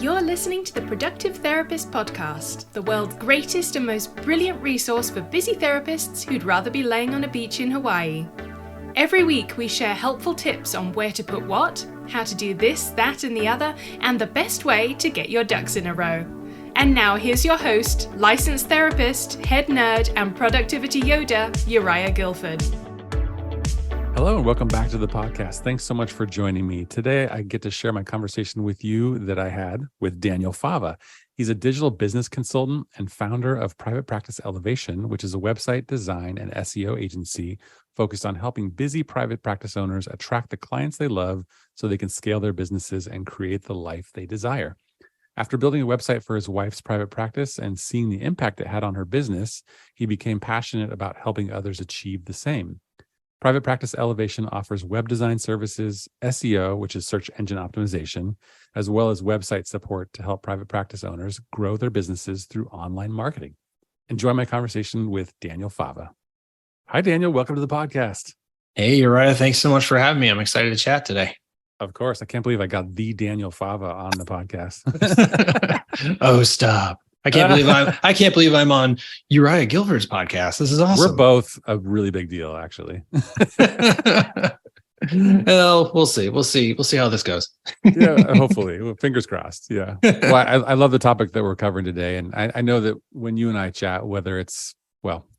You're listening to the Productive Therapist Podcast, the world's greatest and most brilliant resource for busy therapists who'd rather be laying on a beach in Hawaii. Every week we share helpful tips on where to put what, how to do this, that, and the other, and the best way to get your ducks in a row. And now here's your host, licensed therapist, head nerd, and productivity Yoda, Uriah Guilford. Hello and welcome back to the podcast. Thanks so much for joining me. Today, I get to share my conversation with you that I had with Daniel Fava. He's a digital business consultant and founder of Private Practice Elevation, which is a website design and SEO agency focused on helping busy private practice owners attract the clients they love so they can scale their businesses and create the life they desire. After building a website for his wife's private practice and seeing the impact it had on her business, he became passionate about helping others achieve the same. Private Practice Elevation offers web design services, SEO, which is search engine optimization, as well as website support to help private practice owners grow their businesses through online marketing. Enjoy my conversation with Daniel Fava. Hi, Daniel. Welcome to the podcast. Hey, Uriah. Thanks so much for having me. I'm excited to chat today. Of course. I can't believe I got the Daniel Fava on the podcast. Oh, stop. I can't believe I'm on Uriah Guilford's podcast. This is awesome. We're both a really big deal, actually. Well, we'll see. We'll see how this goes. Yeah, hopefully. Well, fingers crossed. Yeah. Well, I love the topic that we're covering today. And I know that when you and I chat, whether it's,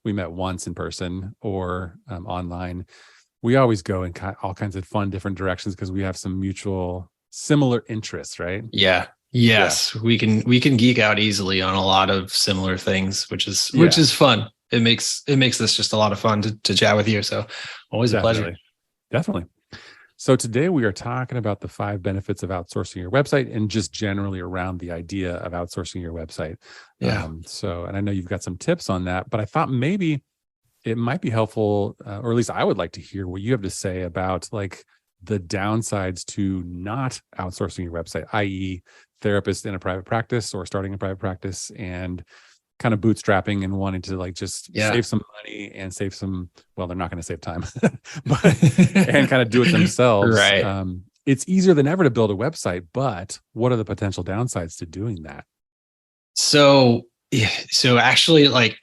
we met once in person or online, we always go in all kinds of fun, different directions because we have some mutual similar interests, right? Yeah. Yes, yeah. We can geek out easily on a lot of similar things, which is fun. It makes this just a lot of fun to chat with you. So always a pleasure. Definitely. So today we are talking about the 5 benefits of outsourcing your website and just generally around the idea of outsourcing your website. Yeah. And I know you've got some tips on that, but I thought maybe it might be helpful, or at least I would like to hear what you have to say about like the downsides to not outsourcing your website, i.e. therapist in a private practice or starting a private practice and kind of bootstrapping and wanting to like just save some money and save some, they're not going to save time, and kind of do it themselves. Right. It's easier than ever to build a website, but what are the potential downsides to doing that? So actually I've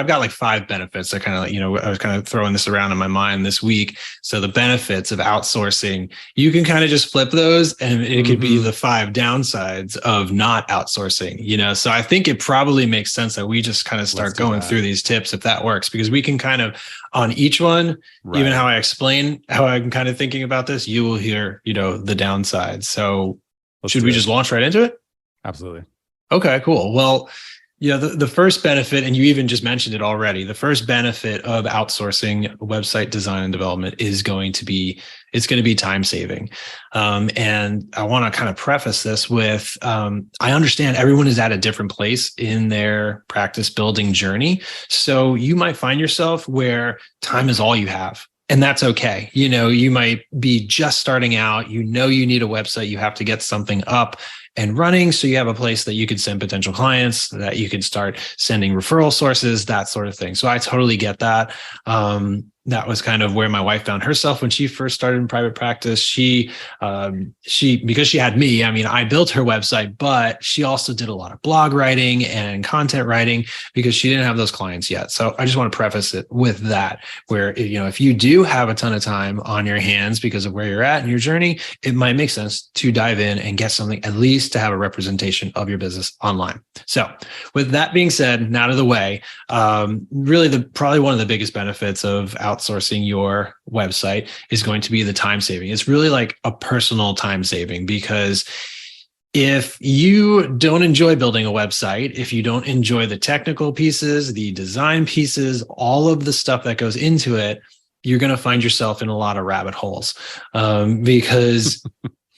got like 5 benefits. I was kind of throwing this around in my mind this week. So the benefits of outsourcing, you can kind of just flip those and it could be the 5 downsides of not outsourcing, so I think it probably makes sense that we just kind of start going through these tips if that works, because we can kind of on each one, right. Even how I explain how I'm kind of thinking about this, you will hear, the downsides. So should we just launch right into it? Absolutely. Okay, cool. Well, the first benefit, and you even just mentioned it already, the first benefit of outsourcing website design and development is going to be time saving. And I want to kind of preface this with, I understand everyone is at a different place in their practice building journey. So you might find yourself where time is all you have. And that's okay. You might be just starting out, you need a website, you have to get something up and running. So you have a place that you could send potential clients, that you could start sending referral sources, that sort of thing. So I totally get that. That was kind of where my wife found herself when she first started in private practice. She because she had me, I built her website, but she also did a lot of blog writing and content writing because she didn't have those clients yet. So I just want to preface it with that, where, if you do have a ton of time on your hands because of where you're at in your journey, it might make sense to dive in and get something, at least to have a representation of your business online. So with that being said, and out of the way, really probably one of the biggest benefits of outsourcing your website is going to be the time saving. It's really like a personal time saving, because if you don't enjoy building a website, if you don't enjoy the technical pieces, the design pieces, all of the stuff that goes into it, you're going to find yourself in a lot of rabbit holes, because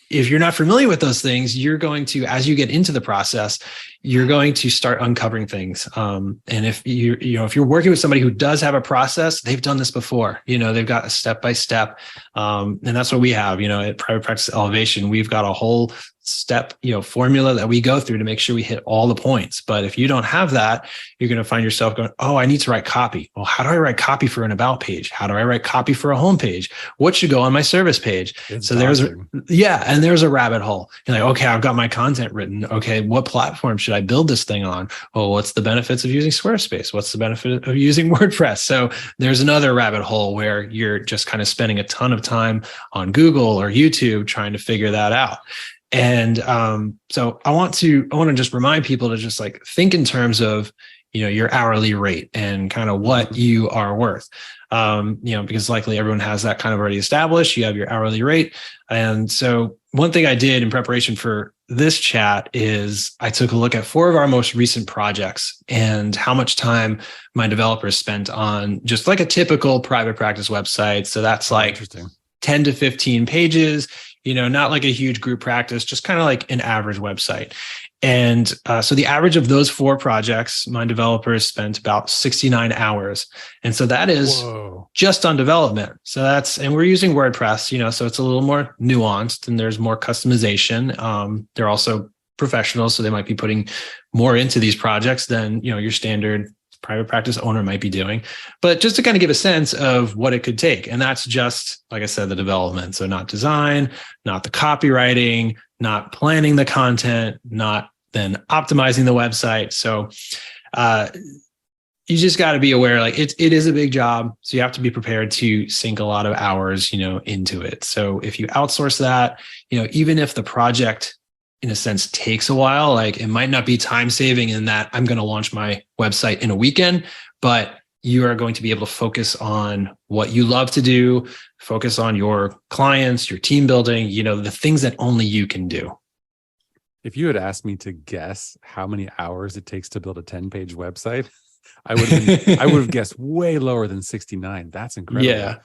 if you're not familiar with those things, you're going to, as you get into the process, you're going to start uncovering things. And if if you're working with somebody who does have a process, they've done this before, they've got a step by step. And that's what we have, at Private Practice Elevation, we've got a whole step, formula that we go through to make sure we hit all the points. But if you don't have that, you're going to find yourself going, oh, I need to write copy. Well, how do I write copy for an about page? How do I write copy for a home page? What should go on my service page? It's and there's a rabbit hole. You're like, okay, I've got my content written. Okay, what platform should I build this thing on? Oh, what's the benefits of using Squarespace? What's the benefit of using WordPress? So there's another rabbit hole where you're just kind of spending a ton of time on Google or YouTube trying to figure that out. And so I want to just remind people to just like think in terms of, your hourly rate and kind of what you are worth. Because likely everyone has that kind of already established. You have your hourly rate. And so one thing I did in preparation for this chat is I took a look at 4 of our most recent projects and how much time my developers spent on just like a typical private practice website. So that's like 10 to 15 pages, not like a huge group practice, just kind of like an average website. And so the average of those 4 projects, my developers spent about 69 hours. And so that is just on development. So and we're using WordPress, so it's a little more nuanced and there's more customization. They're also professionals, so they might be putting more into these projects than, your standard private practice owner might be doing, but just to kind of give a sense of what it could take. And that's just, like I said, the development. So not design, not the copywriting, not planning the content, not then optimizing the website. So you just got to be aware, like it is a big job. So you have to be prepared to sink a lot of hours, into it. So if you outsource that, even if the project in a sense takes a while, like it might not be time saving in that I'm going to launch my website in a weekend, but you are going to be able to focus on what you love to do, focus on your clients, your team building, the things that only you can do. If you had asked me to guess how many hours it takes to build a 10-page website, I would have guessed way lower than 69. That's incredible. Yeah.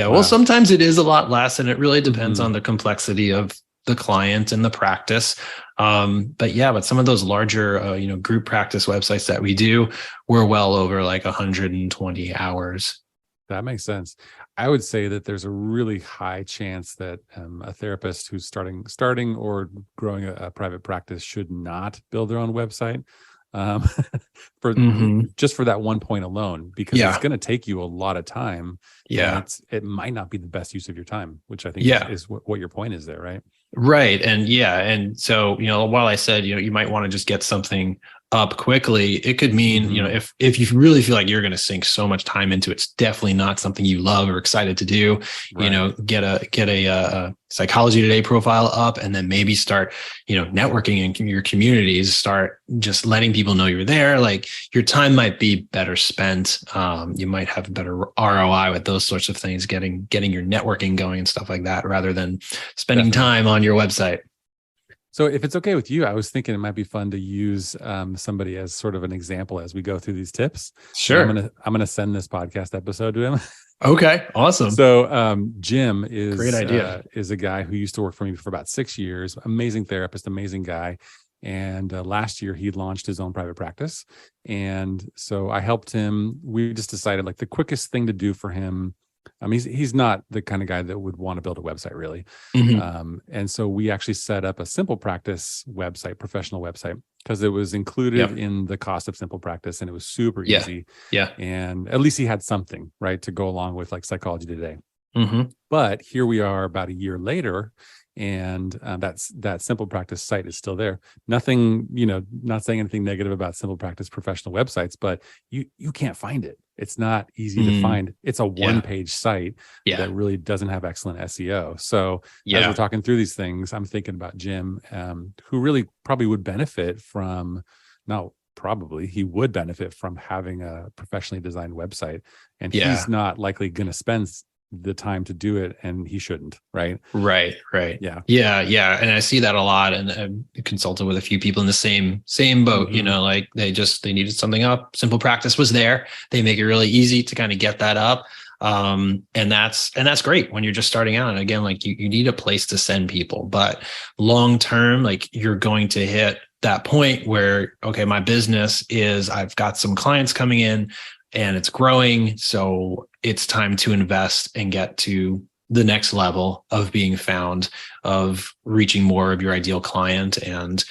Wow. Well, sometimes it is a lot less, and it really depends on the complexity of the client and the practice. But some of those larger, group practice websites that we do, we're well over like 120 hours. That makes sense. I would say that there's a really high chance that a therapist who's starting or growing a private practice should not build their own website just for that one point alone, because it's going to take you a lot of time. It might not be the best use of your time, which I think is what your point is there, right? Right. And so, while I said, you might want to just get something up quickly, it could mean, if you really feel like you're going to sink so much time into it, it's definitely not something you love or excited to do. Right. Get a Psychology Today profile up, and then maybe start, networking in your communities, start just letting people know you're there. Like your time might be better spent. You might have a better ROI with those sorts of things, getting your networking going and stuff like that, rather than spending time on your website. So if it's okay with you, I was thinking it might be fun to use somebody as sort of an example as we go through these tips. Sure. I'm gonna send this podcast episode to him. Okay, awesome. So Jim is great idea. Is a guy who used to work for me for about 6 years. Amazing therapist, amazing guy. And last year he launched his own private practice. And so I helped him. We just decided like the quickest thing to do for him. He's not the kind of guy that would want to build a website really. And so we actually set up a Simple Practice website, professional website, because it was included in the cost of Simple Practice, and it was super easy. And at least he had something, right, to go along with like Psychology Today. But here we are about a year later, and that Simple Practice site is still there. Nothing, not saying anything negative about Simple Practice professional websites, but you can't find it. It's not easy to find. It's a one-page site that really doesn't have excellent SEO. So as we're talking through these things, I'm thinking about Jim, who really probably would benefit from, he would benefit from having a professionally designed website. And he's not likely going to spend the time to do it, and he shouldn't, right? Right. Yeah. And I see that a lot, and I've consulted with a few people in the same boat. Like they needed something up. Simple Practice was there. They make it really easy to kind of get that up. And that's great when you're just starting out. And again, like you need a place to send people, but long term, like you're going to hit that point where, okay, my business I've got some clients coming in and it's growing. So it's time to invest and get to the next level of being found, of reaching more of your ideal client. And,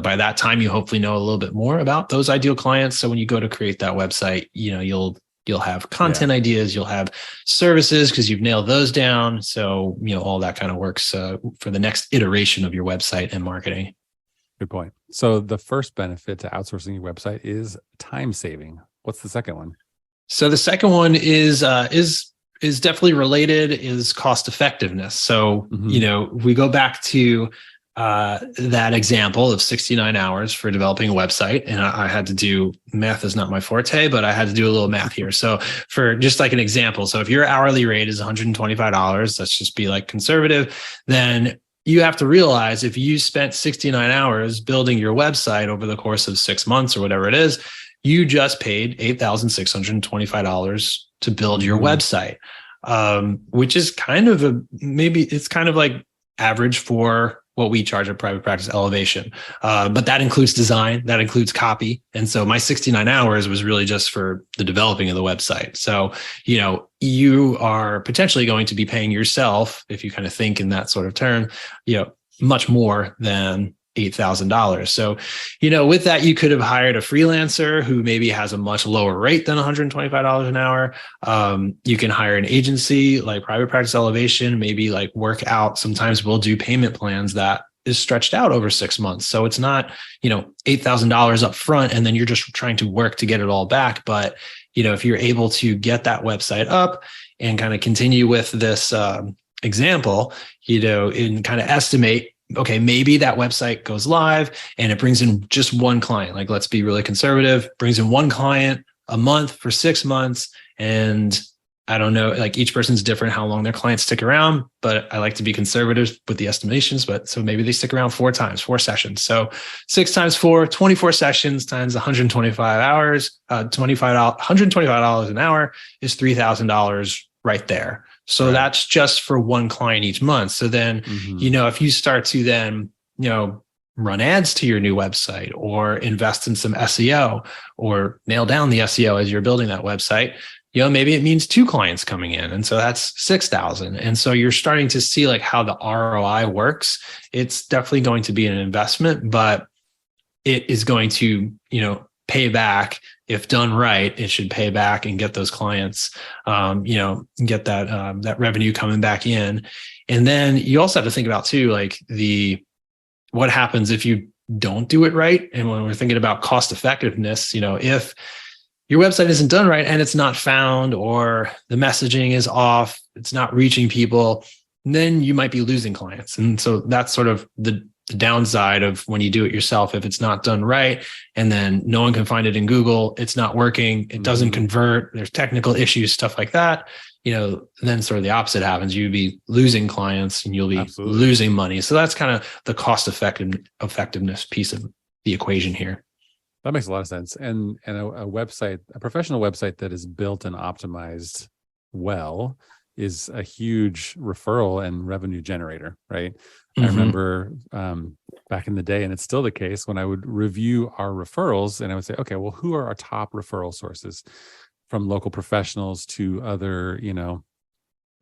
by that time, you hopefully know a little bit more about those ideal clients. So when you go to create that website, you'll have content ideas, you'll have services because you've nailed those down. So, all that kind of works for the next iteration of your website and marketing. Good point. So the first benefit to outsourcing your website is time saving. What's the second one? So the second one is definitely related, is cost effectiveness. So, we go back to that example of 69 hours for developing a website. And I had to do, math is not my forte, but I had to do a little math here. So for just like an example, so if your hourly rate is $125, let's just be like conservative, then you have to realize if you spent 69 hours building your website over the course of 6 months or whatever it is, you just paid $8,625 to build your website, which is kind of it's kind of like average for what we charge at Private Practice Elevation. But that includes design, that includes copy. And so my 69 hours was really just for the developing of the website. So, you are potentially going to be paying yourself, if you kind of think in that sort of term, much more than $8,000. So, with that, you could have hired a freelancer who maybe has a much lower rate than $125 an hour. You can hire an agency like Private Practice Elevation, maybe like work out. Sometimes we'll do payment plans that is stretched out over 6 months. So it's not, $8,000 up front, and then you're just trying to work to get it all back. But, if you're able to get that website up and kind of continue with this example, and kind of estimate, okay, maybe that website goes live and it brings in just one client. Like, let's be really conservative, brings in one client a month for 6 months. And I don't know, like each person's different how long their clients stick around, but I like to be conservative with the estimations. But so maybe they stick around 4 sessions. So 6 times 4, 24 sessions times 125 hours, $125 an hour is $3,000 right there. So that's just for one client each month. So then, if you start to then, run ads to your new website or invest in some SEO or nail down the SEO as you're building that website, maybe it means 2 clients coming in. And so that's 6,000. And so you're starting to see like how the ROI works. It's definitely going to be an investment, but it is going to, pay back. If done right, it should pay back and get those clients, get that revenue coming back in. And then you also have to think about too, like what happens if you don't do it right. And when we're thinking about cost effectiveness, if your website isn't done right and it's not found, or the messaging is off, it's not reaching people, then you might be losing clients. And so that's sort of the downside of when you do it yourself. If it's not done right and then no one can find it in Google, it's not working, it doesn't convert, there's technical issues, stuff like that, then sort of the opposite happens. You'd be losing clients and you'll be losing money. So that's kind of the cost effectiveness piece of the equation here. That makes a lot of sense. And a website, a professional website that is built and optimized well is a huge referral and revenue generator, right? I remember back in the day, and it's still the case, when I would review our referrals and I would say, okay, well, who are our top referral sources from local professionals to other,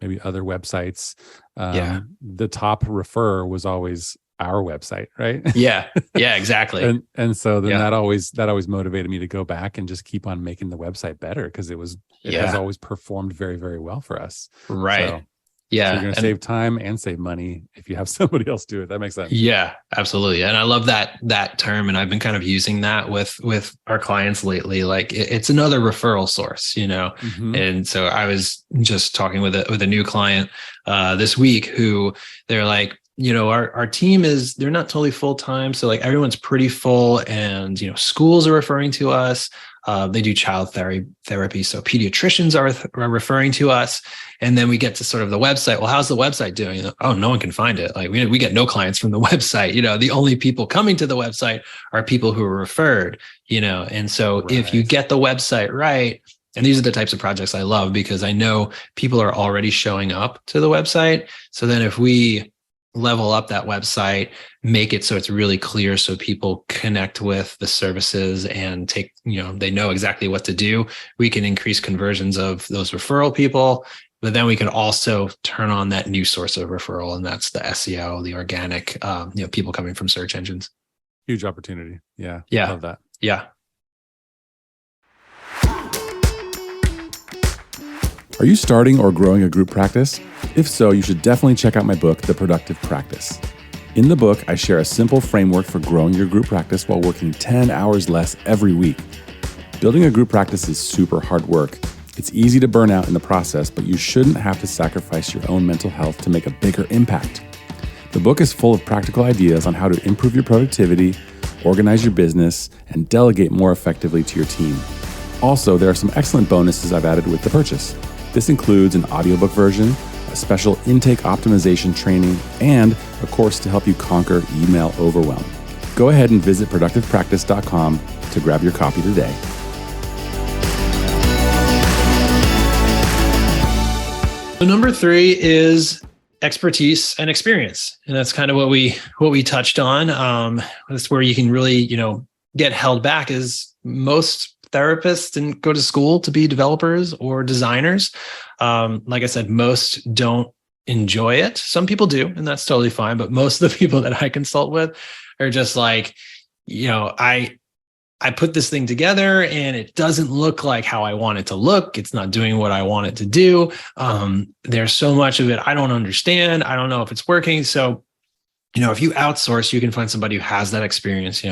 maybe other websites? The top referrer was always our website, right? Yeah, exactly. and so then that always motivated me to go back and just keep on making the website better, because it has always performed very, very well for us. Right. So you're going to save time and save money if you have somebody else do it. That makes sense. Yeah, absolutely. And I love that term. And I've been kind of using that with our clients lately. Like it's another referral source, And so I was just talking with a new client this week who they're like, our team they're not totally full time. So like everyone's pretty full, and, schools are referring to us. They do child therapy. So pediatricians are referring to us. And then we get to sort of the website. Well, how's the website doing? Oh, no one can find it. Like we get no clients from the website. The only people coming to the website are people who are referred, And so if you get the website right, and these are the types of projects I love, because I know people are already showing up to the website. So then if we level up that website, make it so it's really clear so people connect with the services and they know exactly what to do, we can increase conversions of those referral people. But then we could also turn on that new source of referral, and that's the SEO, the organic, people coming from search engines. Huge opportunity. Yeah. Yeah. Love that. Yeah. Are you starting or growing a group practice? If so, you should definitely check out my book, The Productive Practice. In the book, I share a simple framework for growing your group practice while working 10 hours less every week. Building a group practice is super hard work. It's easy to burn out in the process, but you shouldn't have to sacrifice your own mental health to make a bigger impact. The book is full of practical ideas on how to improve your productivity, organize your business, and delegate more effectively to your team. Also, there are some excellent bonuses I've added with the purchase. This includes an audiobook version, a special intake optimization training, and a course to help you conquer email overwhelm. Go ahead and visit productivepractice.com to grab your copy today. So number 3 is expertise and experience. And that's kind of what we touched on. That's where you can really, get held back, is most therapists didn't go to school to be developers or designers. Like I said, most don't enjoy it. Some people do, and that's totally fine. But most of the people that I consult with are just like, I put this thing together and it doesn't look like how I want it to look. It's not doing what I want it to do. There's so much of it I don't understand. I don't know if it's working. So, if you outsource, you can find somebody who has that experience.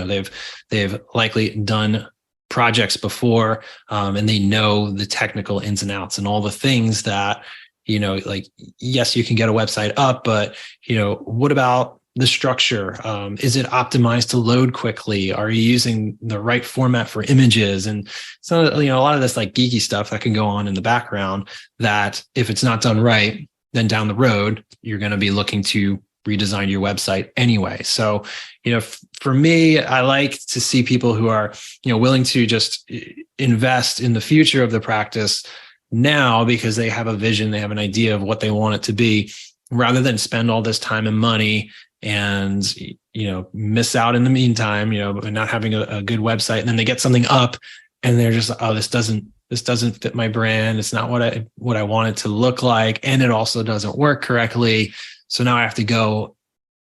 They've likely done projects before, and they know the technical ins and outs and all the things that, yes, you can get a website up, but, what about the structure? Is it optimized to load quickly? Are you using the right format for images? And so, a lot of this like geeky stuff that can go on in the background that if it's not done right, then down the road, you're going to be looking to redesign your website anyway. So, for me, I like to see people who are, willing to just invest in the future of the practice now because they have a vision, they have an idea of what they want it to be, rather than spend all this time and money and, miss out in the meantime, and not having a good website. And then they get something up and they're just, oh, this doesn't fit my brand. It's not what I want it to look like. And it also doesn't work correctly. So now I have to go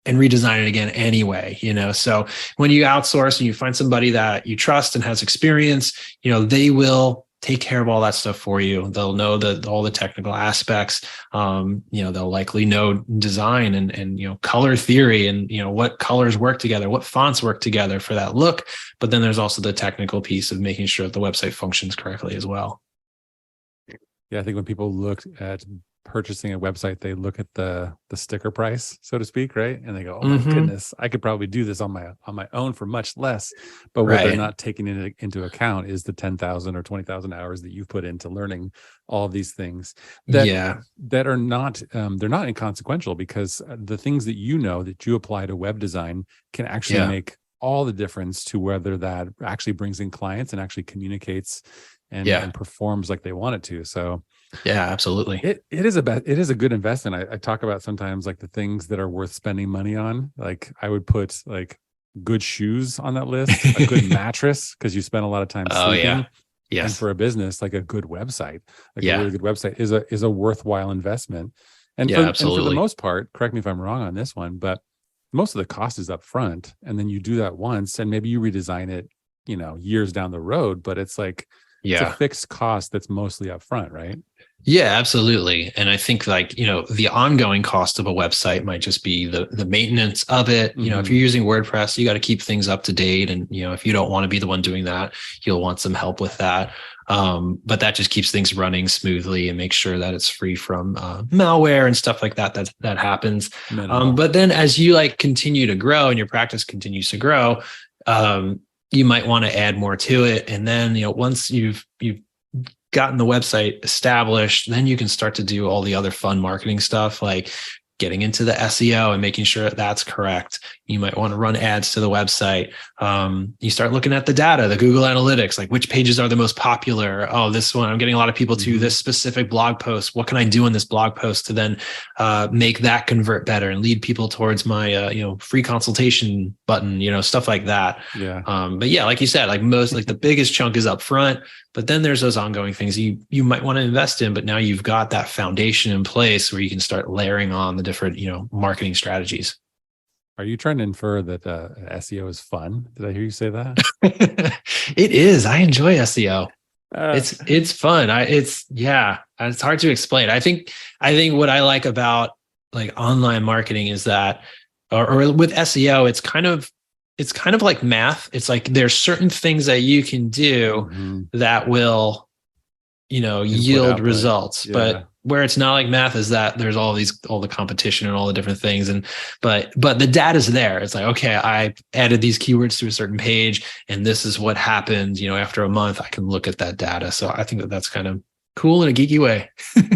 and redesign it again anyway, So when you outsource and you find somebody that you trust and has experience, they will take care of all that stuff for you. They'll know all the technical aspects. They'll likely know design and color theory and, what colors work together, what fonts work together for that look. But then there's also the technical piece of making sure that the website functions correctly as well. Yeah, I think when people look at purchasing a website, they look at the sticker price, so to speak, right? And they go, "Oh my goodness, I could probably do this on my own for much less." But what they're not taking into account is the 10,000 or 20,000 hours that you've put into learning all of these things that are not they're not inconsequential, because the things that that you apply to web design can actually make all the difference to whether that actually brings in clients and actually communicates and performs like they want it to. So yeah, absolutely. It is a good investment. I talk about sometimes like the things that are worth spending money on. Like I would put like good shoes on that list, a good mattress, because you spend a lot of time sleeping. Yes. And for a business, like a good website, like a really good website is a worthwhile investment. And absolutely. And for the most part, correct me if I'm wrong on this one, but most of the cost is up front. And then you do that once and maybe you redesign it, years down the road, but it's like, it's a fixed cost that's mostly up front, right? Yeah, absolutely. And I think the ongoing cost of a website might just be the maintenance of it. If you're using WordPress, you got to keep things up to date. And, if you don't want to be the one doing that, you'll want some help with that. But that just keeps things running smoothly and make sure that it's free from malware and stuff like that happens. But then as you continue to grow and your practice continues to grow, you might want to add more to it. And then, once you've gotten the website established, then you can start to do all the other fun marketing stuff, like getting into the SEO and making sure that's correct. You might want to run ads to the website. You start looking at the data, the Google Analytics, like which pages are the most popular. Oh, this one, I'm getting a lot of people to this specific blog post. What can I do in this blog post to then make that convert better and lead people towards my free consultation button, stuff like that. Yeah. But yeah, like you said, the biggest chunk is up front, But then there's those ongoing things you might want to invest in, but now you've got that foundation in place where you can start layering on the different, marketing strategies. Are you trying to infer that SEO is fun? Did I hear you say that? It is. I enjoy SEO. Uh, It's fun. It's hard to explain. I think what I like about like online marketing is that, or with SEO, it's kind of like math. It's like there's certain things that you can do that will, yield output. results. Yeah. But where it's not like math is that there's all the competition and all the different things. But the data is there. It's like, okay, I added these keywords to a certain page and this is what happened, after a month. I can look at that data. So I think that that's kind of cool in a geeky way.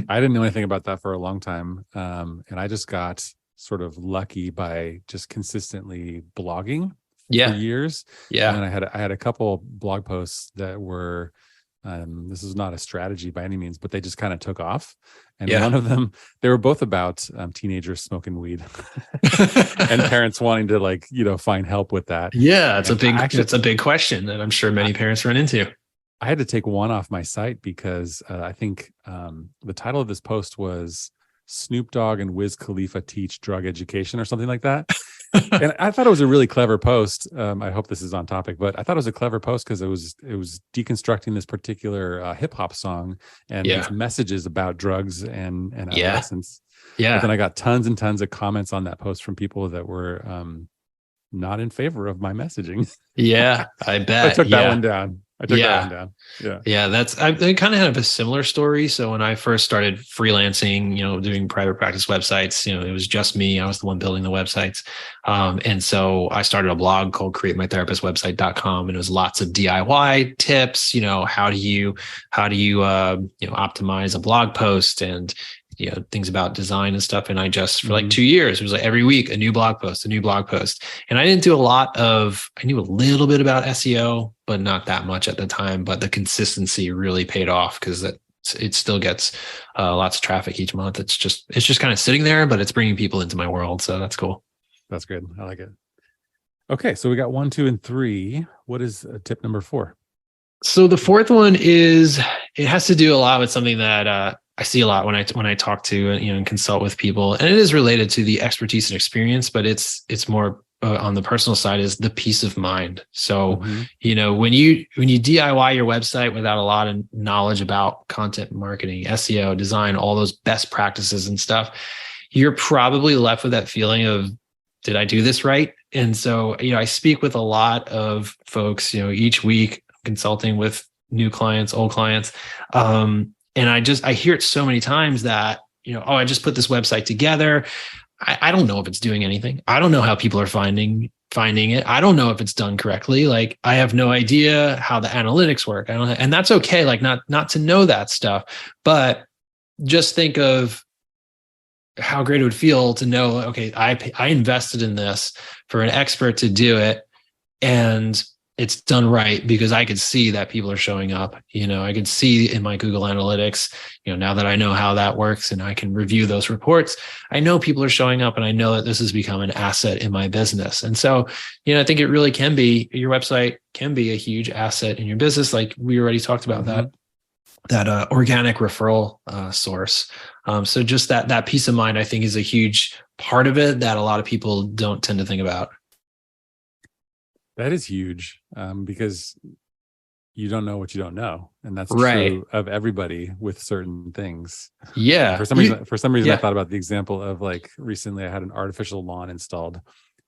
I didn't know anything about that for a long time. And I just got sort of lucky by just consistently blogging for years. Yeah. And I had a couple blog posts that were, this is not a strategy by any means, but they just kind of took off. And one of them, they were both about teenagers smoking weed and parents wanting to find help with that. Yeah. It's a big question that I'm sure many parents run into. I had to take one off my site because I think the title of this post was Snoop Dogg and Wiz Khalifa teach drug education or something like that. And I thought it was a really clever post. I hope this is on topic, but I thought it was a clever post because it was deconstructing this particular hip hop song and its messages about drugs and adolescence. Yeah. But then I got tons and tons of comments on that post from people that were not in favor of my messaging. Yeah, I bet. I took that one down. I kind of have a similar story. So when I first started freelancing, doing private practice websites, it was just me. I was the one building the websites. And so I started a blog called createmytherapistwebsite.com, and it was lots of DIY tips, how do you optimize a blog post and things about design and stuff. And I just, for like 2 years, it was like every week, a new blog post. And I didn't do I knew a little bit about SEO, but not that much at the time, but the consistency really paid off because it still gets lots of traffic each month. It's just kind of sitting there, but it's bringing people into my world. So that's cool. That's good. I like it. Okay. So we got 1, 2, and 3. What is tip number 4? So the fourth one it has to do a lot with something that, I see a lot when I talk to and consult with people, and it is related to the expertise and experience, but it's more on the personal side is the peace of mind. So, when you DIY your website without a lot of knowledge about content marketing, SEO, design, all those best practices and stuff, you're probably left with that feeling of, did I do this right? And so, I speak with a lot of folks, each week consulting with new clients, old clients, and I hear it so many times that, I just put this website together. I don't know if it's doing anything. I don't know how people are finding it. I don't know if it's done correctly. Like, I have no idea how the analytics work. And that's okay. Like, not to know that stuff, but just think of how great it would feel to know, okay, I invested in this for an expert to do it, and it's done right because I could see that people are showing up. I could see in my Google Analytics, now that I know how that works and I can review those reports, I know people are showing up, and I know that this has become an asset in my business. And so, I think it really can be, your website can be a huge asset in your business. Like we already talked about that organic referral source. So just that peace of mind, I think, is a huge part of it that a lot of people don't tend to think about. That is huge because you don't know what you don't know, and that's true of everybody with certain things. Yeah. For some reason, I thought about the example of like recently I had an artificial lawn installed,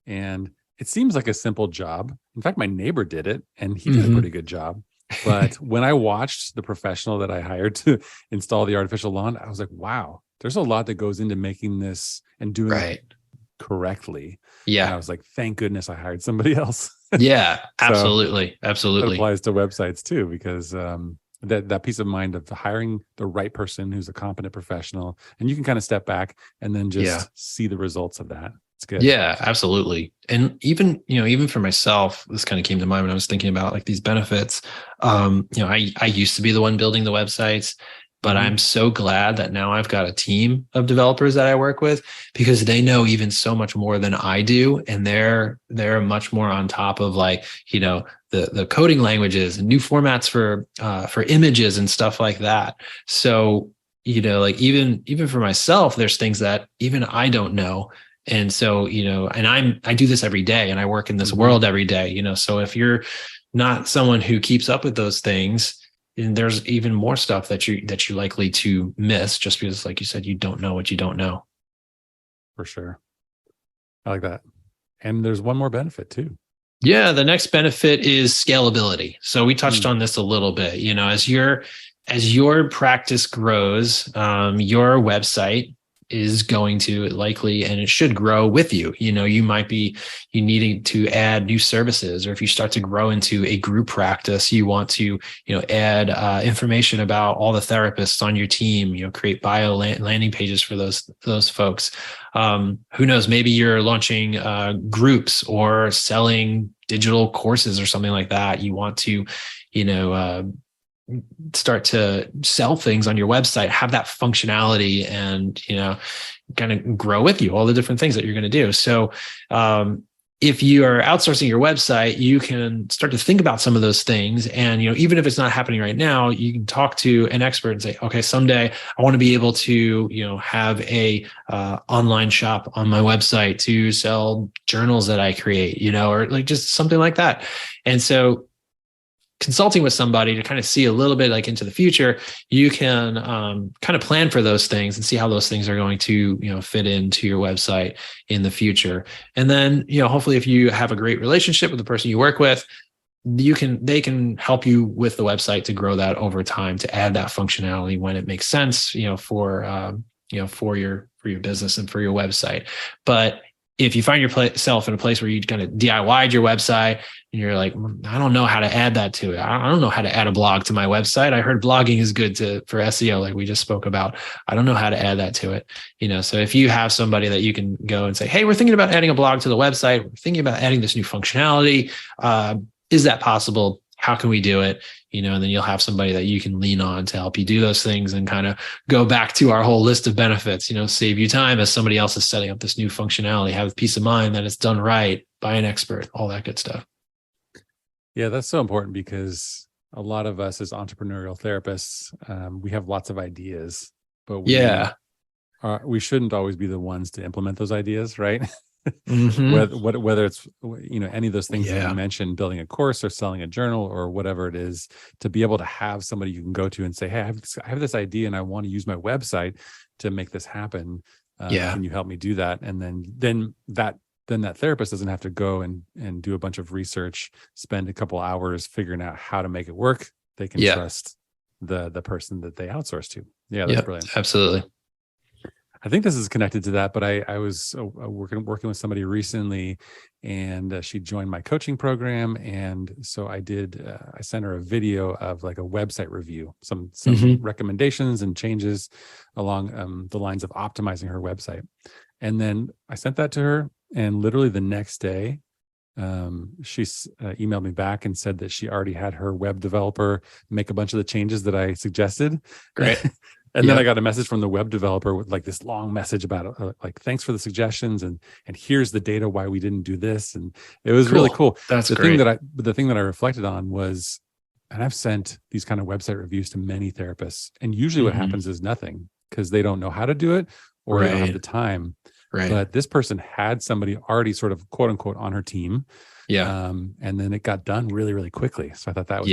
and it seems like a simple job. In fact, my neighbor did it, and he did a pretty good job. But when I watched the professional that I hired to install the artificial lawn, I was like, wow, there's a lot that goes into making this and doing it correctly. Yeah. And I was like, thank goodness I hired somebody else. Yeah, absolutely. Absolutely. That applies to websites too, because that peace of mind of hiring the right person who's a competent professional, and you can kind of step back and then just see the results of that. It's good. Yeah, absolutely. And even for myself, this kind of came to mind when I was thinking about like these benefits. I used to be the one building the websites. But I'm so glad that now I've got a team of developers that I work with, because they know even so much more than I do. And they're much more on top of like, the coding languages and new formats for images and stuff like that. So, like even for myself, there's things that even I don't know. And so, and I do this every day, and I work in this world every day, so if you're not someone who keeps up with those things, and there's even more stuff that you're likely to miss, just because, like you said, you don't know what you don't know. For sure. I like that. And there's one more benefit too. Yeah. The next benefit is scalability. So we touched on this a little bit, as your practice grows, your website is going to likely, and it should grow with you. You might be needing to add new services, or if you start to grow into a group practice, you want to, add information about all the therapists on your team, create bio landing pages for those folks. Who knows, maybe you're launching groups or selling digital courses or something like that. You want to, start to sell things on your website, have that functionality, and kind of grow with you all the different things that you're going to do. So if you are outsourcing your website, you can start to think about some of those things. And even if it's not happening right now, you can talk to an expert and say, okay, someday I want to be able to have a online shop on my website to sell journals that I create, or like just something like that. And so consulting with somebody to kind of see a little bit like into the future, you can kind of plan for those things and see how those things are going to, fit into your website in the future. And then, hopefully if you have a great relationship with the person you work with, they can help you with the website to grow that over time, to add that functionality when it makes sense, for your business and for your website. But if you find yourself in a place where you kind of DIY'd your website and you're like, I don't know how to add that to it. I don't know how to add a blog to my website. I heard blogging is good for SEO, like we just spoke about. I don't know how to add that to it. So if you have somebody that you can go and say, hey, we're thinking about adding a blog to the website. We're thinking about adding this new functionality. Is that possible? How can we do it? And then you'll have somebody that you can lean on to help you do those things, and kind of go back to our whole list of benefits, save you time as somebody else is setting up this new functionality, have peace of mind that it's done right by an expert, all that good stuff. Yeah, that's so important, because a lot of us as entrepreneurial therapists, we have lots of ideas, but we shouldn't always be the ones to implement those ideas, right? Whether it's any of those things that you mentioned, building a course or selling a journal or whatever it is, to be able to have somebody you can go to and say, hey, I have this idea and I want to use my website to make this happen. Can you help me do that? And then that therapist doesn't have to go and do a bunch of research, spend a couple hours figuring out how to make it work. They can trust the person that they outsource to. Yeah, that's brilliant. Absolutely. I think this is connected to that, but I was working with somebody recently, and she joined my coaching program. And so I sent her a video of like a website review, some recommendations and changes along the lines of optimizing her website. And then I sent that to her, and literally the next day, she emailed me back and said that she already had her web developer make a bunch of the changes that I suggested. Great. And then I got a message from the web developer with like this long message about like, thanks for the suggestions, and here's the data why we didn't do this. And it was really cool. That's the great. The thing that I reflected on was, and I've sent these kind of website reviews to many therapists, and usually what happens is nothing, because they don't know how to do it, or they don't have the time. Right. But this person had somebody already sort of quote unquote on her team. Yeah. And then it got done really, really quickly. So I thought that was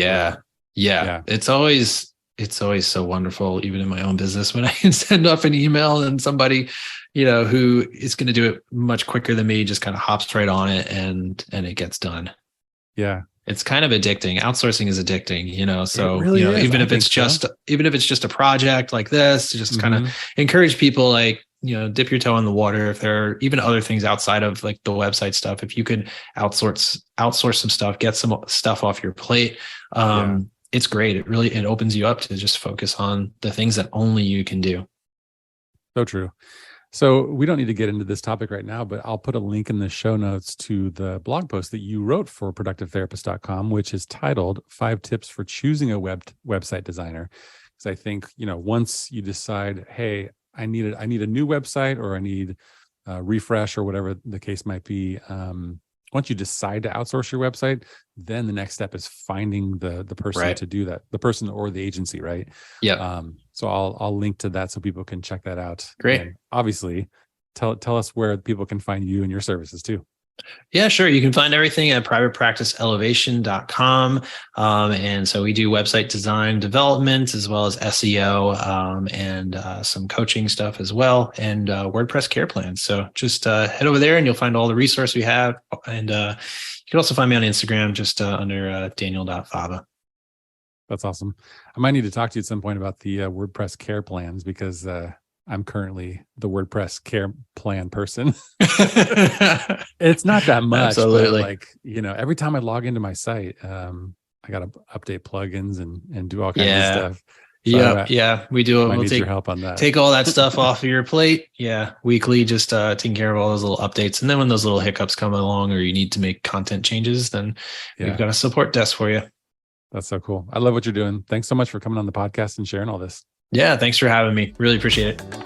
Yeah. It's always so wonderful, even in my own business, when I can send off an email and somebody, who is going to do it much quicker than me just kind of hops right on it and it gets done. Yeah. It's kind of addicting. Outsourcing is addicting, so, really is. even if it's just a project like this, just kind of encourage people, like, dip your toe in the water. If there are even other things outside of like the website stuff, if you could outsource some stuff, get some stuff off your plate. It's great. It opens you up to just focus on the things that only you can do. So true. So we don't need to get into this topic right now, but I'll put a link in the show notes to the blog post that you wrote for productivetherapist.com, which is titled 5 Tips for Choosing a Website Designer. Because I think, once you decide, hey, I need a new website, or I need a refresh, or whatever the case might be. Once you decide to outsource your website, then the next step is finding the person to do that, the person or the agency, right? Yeah. So I'll link to that so people can check that out. Great. And obviously, tell us where people can find you and your services too. Yeah, sure. You can find everything at privatepracticeelevation.com. And so we do website design development as well as SEO, and some coaching stuff as well, and WordPress care plans. So just head over there and you'll find all the resources we have. And you can also find me on Instagram, just under daniel.fava. That's awesome. I might need to talk to you at some point about the WordPress care plans, because I'm currently the WordPress care plan person. It's not that much. Absolutely. But every time I log into my site, I got to update plugins and do all kinds of stuff. So we do. We'll need your help on that. Take all that stuff off of your plate. Yeah, weekly, just taking care of all those little updates. And then when those little hiccups come along, or you need to make content changes, then we've got a support desk for you. That's so cool. I love what you're doing. Thanks so much for coming on the podcast and sharing all this. Yeah, thanks for having me. Really appreciate it.